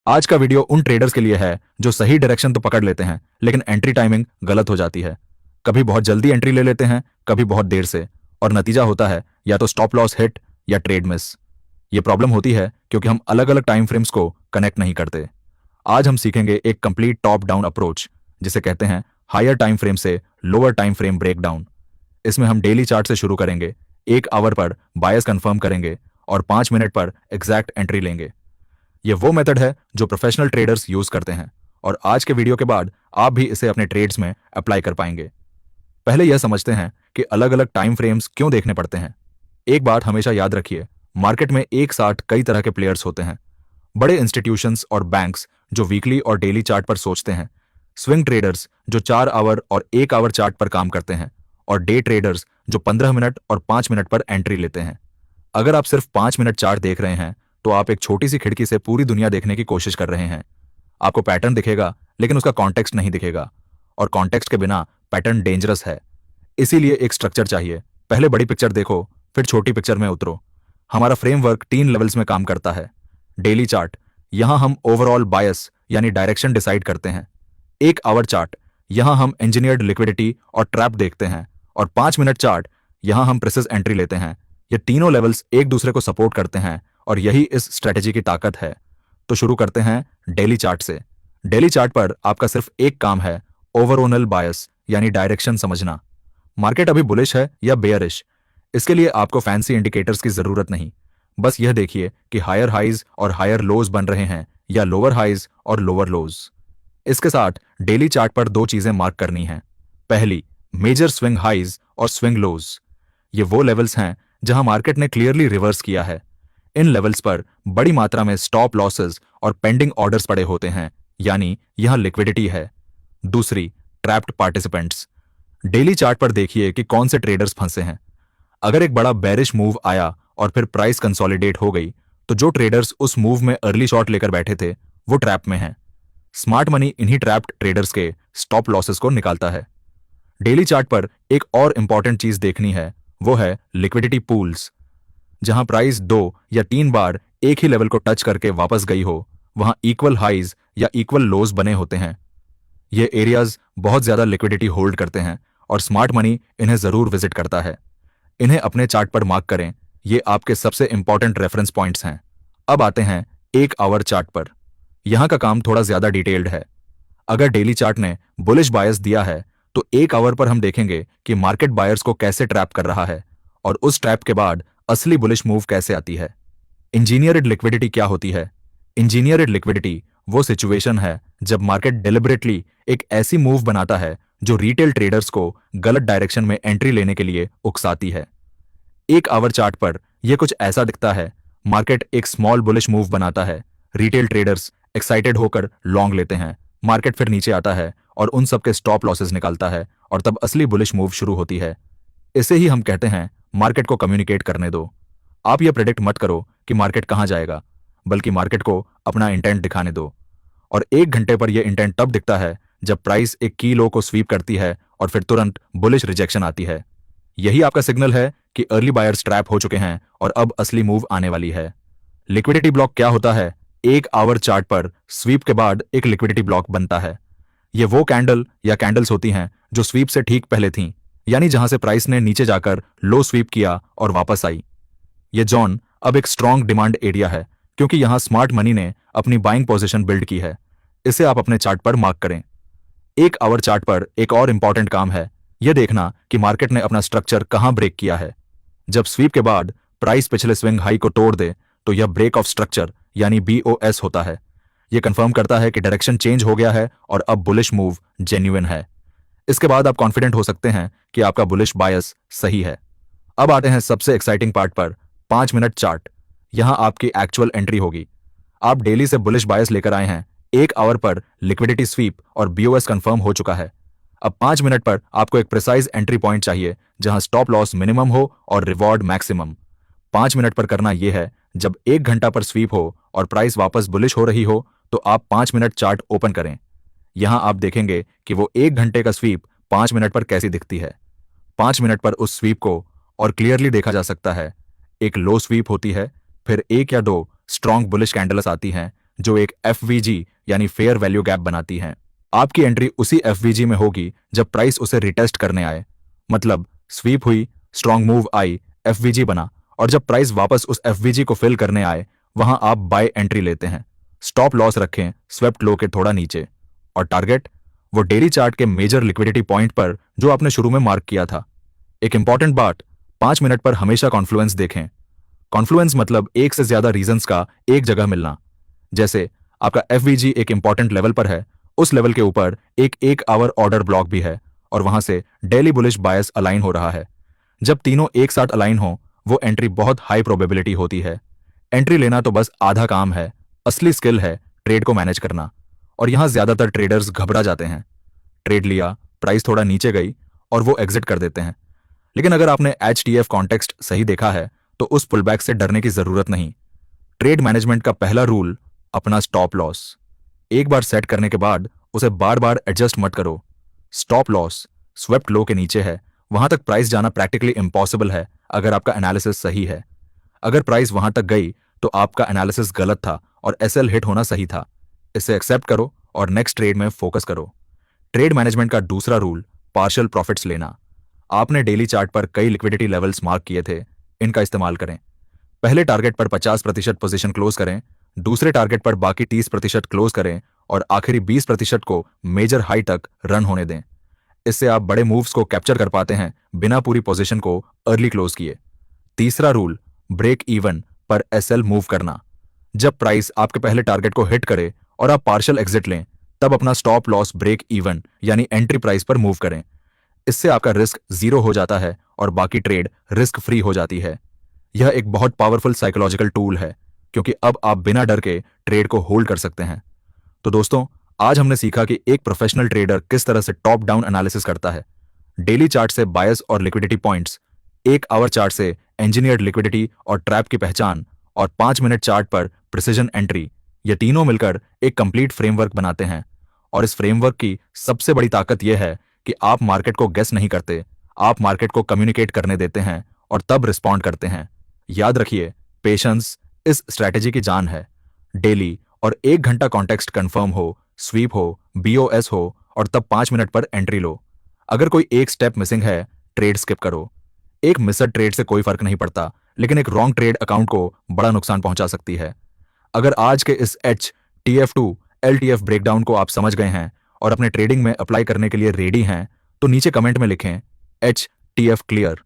आज का वीडियो उन ट्रेडर्स के लिए है जो सही डायरेक्शन तो पकड़ लेते हैं लेकिन एंट्री टाइमिंग गलत हो जाती है। कभी बहुत जल्दी एंट्री ले लेते हैं, कभी बहुत देर से, और नतीजा होता है या तो स्टॉप लॉस हिट या ट्रेड मिस। ये प्रॉब्लम होती है क्योंकि हम अलग अलग टाइम फ्रेम्स को कनेक्ट नहीं करते। आज हम सीखेंगे एक कंप्लीट टॉप डाउन अप्रोच, जिसे कहते हैं हायर टाइम फ्रेम से लोअर टाइम फ्रेम ब्रेकडाउन। इसमें हम डेली चार्ट से शुरू करेंगे, 1 आवर पर बायस कंफर्म करेंगे और 5 मिनट पर एग्जैक्ट एंट्री लेंगे। ये वो मेथड है जो प्रोफेशनल ट्रेडर्स यूज करते हैं और आज के वीडियो के बाद आप भी इसे अपने ट्रेड्स में अप्लाई कर पाएंगे। पहले यह समझते हैं कि अलग अलग टाइम फ्रेम्स क्यों देखने पड़ते हैं। एक बात हमेशा याद रखिए, मार्केट में एक साथ कई तरह के प्लेयर्स होते हैं। बड़े इंस्टीट्यूशंस और बैंक्स जो वीकली और डेली चार्ट पर सोचते हैं, स्विंग ट्रेडर्स जो 4 आवर और 1 आवर चार्ट पर काम करते हैं, और डे ट्रेडर्स जो 15 मिनट और 5 मिनट पर एंट्री लेते हैं। अगर आप सिर्फ 5 मिनट चार्ट देख रहे हैं तो आप एक छोटी सी खिड़की से पूरी दुनिया देखने की कोशिश कर रहे हैं। आपको पैटर्न दिखेगा लेकिन उसका कॉन्टेक्स्ट नहीं दिखेगा, और कॉन्टेक्स्ट के बिना पैटर्न डेंजरस है। इसीलिए एक स्ट्रक्चर चाहिए। पहले बड़ी पिक्चर देखो, फिर छोटी पिक्चर में उतरो। हमारा फ्रेमवर्क 3 लेवल्स में काम करता है। डेली चार्ट, यहां हम ओवरऑल बायस यानी डायरेक्शन डिसाइड करते हैं। 1 आवर चार्ट, यहां हम इंजीनियर्ड लिक्विडिटी और ट्रैप देखते हैं। और 5 मिनट चार्ट, यहां हम प्रेसिस एंट्री लेते हैं। ये तीनों लेवल्स एक दूसरे को सपोर्ट करते हैं और यही इस स्ट्रेटेजी की ताकत है। तो शुरू करते हैं डेली चार्ट से। डेली चार्ट पर आपका सिर्फ एक काम है, ओवरऑल बायस यानी डायरेक्शन समझना। मार्केट अभी बुलिश है या बेयरिश, इसके लिए आपको फैंसी इंडिकेटर्स की जरूरत नहीं। बस यह देखिए कि हायर हाइज और हायर लोज बन रहे हैं या लोअर हाइज और लोअर लोज। इसके साथ डेली चार्ट पर 2 चीजें मार्क करनी है। पहली, मेजर स्विंग हाइज और स्विंग लोज। ये वो लेवल्स हैं जहां मार्केट ने क्लियरली रिवर्स किया है। इन लेवल्स पर बड़ी मात्रा में स्टॉप लॉसेस और पेंडिंग ऑर्डर्स पड़े होते हैं, यानी यहां लिक्विडिटी है। दूसरी, ट्रैप्ड पार्टिसिपेंट्स। डेली चार्ट पर देखिए कि कौन से ट्रेडर्स फंसे हैं। अगर एक बड़ा बेरिश मूव आया और फिर प्राइस कंसोलिडेट हो गई, तो जो ट्रेडर्स उस मूव में अर्ली शॉट लेकर बैठे थे वो ट्रैप में हैं। स्मार्ट मनी इन्हीं ट्रैप्ड ट्रेडर्स के स्टॉप लॉसेस को निकालता है। डेली चार्ट पर एक और इंपॉर्टेंट चीज देखनी है, वो है लिक्विडिटी पूल्स। जहां प्राइस 2 या 3 बार एक ही लेवल को टच करके वापस गई हो, वहां इक्वल हाइज या इक्वल लोज बने होते हैं। ये एरियाज बहुत ज्यादा लिक्विडिटी होल्ड करते हैं और स्मार्ट मनी इन्हें जरूर विजिट करता है। इन्हें अपने चार्ट पर मार्क करें, ये आपके सबसे इंपॉर्टेंट रेफरेंस पॉइंट्स हैं। अब आते हैं 1 आवर चार्ट पर। यहां का काम थोड़ा ज्यादा डिटेल्ड है। अगर डेली चार्ट ने बुलिश बायस दिया है तो 1 आवर पर हम देखेंगे कि मार्केट बायर्स को कैसे ट्रैप कर रहा है और उस ट्रैप के बाद असली बुलिश मूव कैसे आती है। इंजीनियर्ड लिक्विडिटी क्या होती है? इंजीनियर्ड लिक्विडिटी वो सिचुएशन है जब मार्केट डेलिबरेटली एक ऐसी मूव बनाता है जो रिटेल ट्रेडर्स को गलत डायरेक्शन में एंट्री लेने के लिए उकसाती है। 1 आवर चार्ट पर यह कुछ ऐसा दिखता है। मार्केट एक स्मॉल बुलिश मूव बनाता है, रिटेल ट्रेडर्स एक्साइटेड होकर लॉन्ग लेते हैं, मार्केट फिर नीचे आता है और उन सबके स्टॉप लॉसेस निकालता है, और तब असली बुलिश मूव शुरू होती है। इसे ही हम कहते हैं मार्केट को कम्युनिकेट करने दो। आप यह प्रेडिक्ट मत करो कि मार्केट कहां जाएगा, बल्कि मार्केट को अपना इंटेंट दिखाने दो। और 1 घंटे पर यह इंटेंट तब दिखता है जब प्राइस एक की लो को स्वीप करती है और फिर तुरंत बुलिश रिजेक्शन आती है। यही आपका सिग्नल है कि अर्ली बायर्स ट्रैप हो चुके हैं और अब असली मूव आने वाली है। लिक्विडिटी ब्लॉक क्या होता है? 1 आवर चार्ट पर स्वीप के बाद एक लिक्विडिटी ब्लॉक बनता है। ये वो कैंडल या कैंडल्स होती हैं जो स्वीप से ठीक पहले थीं, यानी जहां से प्राइस ने नीचे जाकर लो स्वीप किया और वापस आई। ये जोन अब एक स्ट्रॉन्ग डिमांड एरिया है क्योंकि यहां स्मार्ट मनी ने अपनी बाइंग पोजीशन बिल्ड की है। इसे आप अपने चार्ट पर मार्क करें। 1 आवर चार्ट पर एक और इंपॉर्टेंट काम है, यह देखना कि मार्केट ने अपना स्ट्रक्चर कहां ब्रेक किया है। जब स्वीप के बाद प्राइस पिछले स्विंग हाई को तोड़ दे तो यह ब्रेक ऑफ स्ट्रक्चर यानी BOS होता है। यह कंफर्म करता है कि डायरेक्शन चेंज हो गया है और अब बुलिश मूव जेन्युइन है। इसके बाद आप कॉन्फिडेंट हो सकते हैं कि आपका बुलिश बायस सही है। अब आते हैं सबसे एक्साइटिंग पार्ट पर, 5 मिनट चार्ट। यहां आपकी एक्चुअल एंट्री होगी। आप डेली से बुलिश बायस लेकर आए हैं, 1 आवर पर लिक्विडिटी स्वीप और BOS कंफर्म हो चुका है। अब 5 मिनट पर आपको एक प्रिसाइज एंट्री पॉइंट चाहिए जहां स्टॉप लॉस मिनिमम हो और रिवॉर्ड मैक्सिमम। 5 मिनट पर करना यह है, जब 1 घंटा पर स्वीप हो और प्राइस वापस बुलिश हो रही हो तो आप 5 मिनट चार्ट ओपन करें। यहां आप देखेंगे कि वो 1 घंटे का स्वीप 5 मिनट पर कैसी दिखती है। 5 मिनट पर उस स्वीप को और क्लियरली देखा जा सकता है। एक लो स्वीप होती है, फिर 1 या 2 स्ट्रॉन्ग बुलिश कैंडल्स आती हैं जो एक FVG यानी फेयर वैल्यू गैप बनाती हैं। आपकी एंट्री उसी FVG में होगी जब प्राइस उसे रिटेस्ट करने आए, मतलब स्वीप हुई, स्ट्रॉन्ग मूव आई, FVG बना, और जब प्राइस वापस उस FVG को फिल करने आए वहां आप बाय एंट्री लेते हैं। स्टॉप लॉस रखें स्वेप्ट लो के थोड़ा नीचे, और टारगेट वो डेली चार्ट के मेजर लिक्विडिटी पॉइंट पर जो आपने शुरू में मार्क किया था। एक इंपॉर्टेंट बात, 5 मिनट पर हमेशा कॉन्फ्लुएंस देखें। कॉन्फ्लुएंस मतलब एक से ज्यादा रीजंस का एक जगह मिलना। जैसे आपका FVG एक इंपॉर्टेंट लेवल पर है, उस लेवल के ऊपर एक आवर ऑर्डर ब्लॉक भी है और वहां से डेली बुलिश बायस अलाइन हो रहा है। जब तीनों एक साथ अलाइन हो वो एंट्री बहुत हाई प्रोबेबिलिटी होती है। एंट्री लेना तो बस आधा काम है, असली स्किल है ट्रेड को मैनेज करना। और यहां ज्यादातर ट्रेडर्स घबरा जाते हैं। ट्रेड लिया, प्राइस थोड़ा नीचे गई और वो एग्जिट कर देते हैं। लेकिन अगर आपने HTF कॉन्टेक्स्ट सही देखा है तो उस पुलबैक से डरने की जरूरत नहीं। ट्रेड मैनेजमेंट का पहला रूल, अपना स्टॉप लॉस एक बार सेट करने के बाद उसे बार बार एडजस्ट मत करो। स्टॉप लॉस स्वेप्ट लो के नीचे है, वहां तक प्राइस जाना प्रैक्टिकली इम्पॉसिबल है अगर आपका एनालिसिस सही है। अगर प्राइस वहां तक गई तो आपका एनालिसिस गलत था और SL हिट होना सही था। इसे एक्सेप्ट करो और नेक्स्ट ट्रेड में फोकस करो। ट्रेड मैनेजमेंट का दूसरा रूल, पार्शियल प्रॉफिट्स लेना। आपने डेली चार्ट पर कई लिक्विडिटी लेवल्स मार्क किए थे, इनका इस्तेमाल करें। पहले टारगेट पर 50% पोजीशन क्लोज करें, दूसरे टारगेट पर बाकी 30% क्लोज करें और आखिरी 20% को मेजर हाई तक रन होने दें। इससे आप बड़े मूव्स को कैप्चर कर पाते हैं बिना पूरी पोजीशन को अर्ली क्लोज किए। तीसरा रूल, ब्रेक इवन पर SL मूव करना। जब प्राइस आपके पहले टारगेट को हिट करे और आप पार्शियल एग्जिट लें, तब अपना स्टॉप लॉस ब्रेक इवन यानी एंट्री प्राइस पर मूव करें। इससे आपका रिस्क 0 हो जाता है और बाकी ट्रेड रिस्क फ्री हो जाती है। यह एक बहुत पावरफुल साइकोलॉजिकल टूल है क्योंकि अब आप बिना डर के ट्रेड को होल्ड कर सकते हैं। तो दोस्तों, आज हमने सीखा कि एक प्रोफेशनल ट्रेडर किस तरह से टॉप डाउन एनालिसिस करता है। डेली चार्ट से बायस और लिक्विडिटी पॉइंट्स, 1 आवर चार्ट से इंजीनियर्ड लिक्विडिटी और ट्रैप की पहचान, और 5 मिनट चार्ट पर प्रिसीजन एंट्री, ये तीनों मिलकर एक कंप्लीट फ्रेमवर्क बनाते हैं। और इस फ्रेमवर्क की सबसे बड़ी ताकत यह है कि आप मार्केट को गेस नहीं करते, आप मार्केट को कम्युनिकेट करने देते हैं और तब रिस्पॉन्ड करते हैं। याद रखिए, पेशेंस इस स्ट्रैटेजी की जान है। डेली और 1 घंटा कॉन्टेक्स्ट कंफर्म हो, स्वीप हो, BOS हो, और तब 5 मिनट पर एंट्री लो। अगर कोई एक स्टेप मिसिंग है, ट्रेड स्किप करो। एक मिसड ट्रेड से कोई फर्क नहीं पड़ता, लेकिन एक रॉन्ग ट्रेड अकाउंट को बड़ा नुकसान पहुंचा सकती है। अगर आज के इस TF2 LTF ब्रेकडाउन को आप समझ गए हैं और अपने ट्रेडिंग में अप्लाई करने के लिए रेडी हैं, तो नीचे कमेंट में लिखें HTF क्लियर।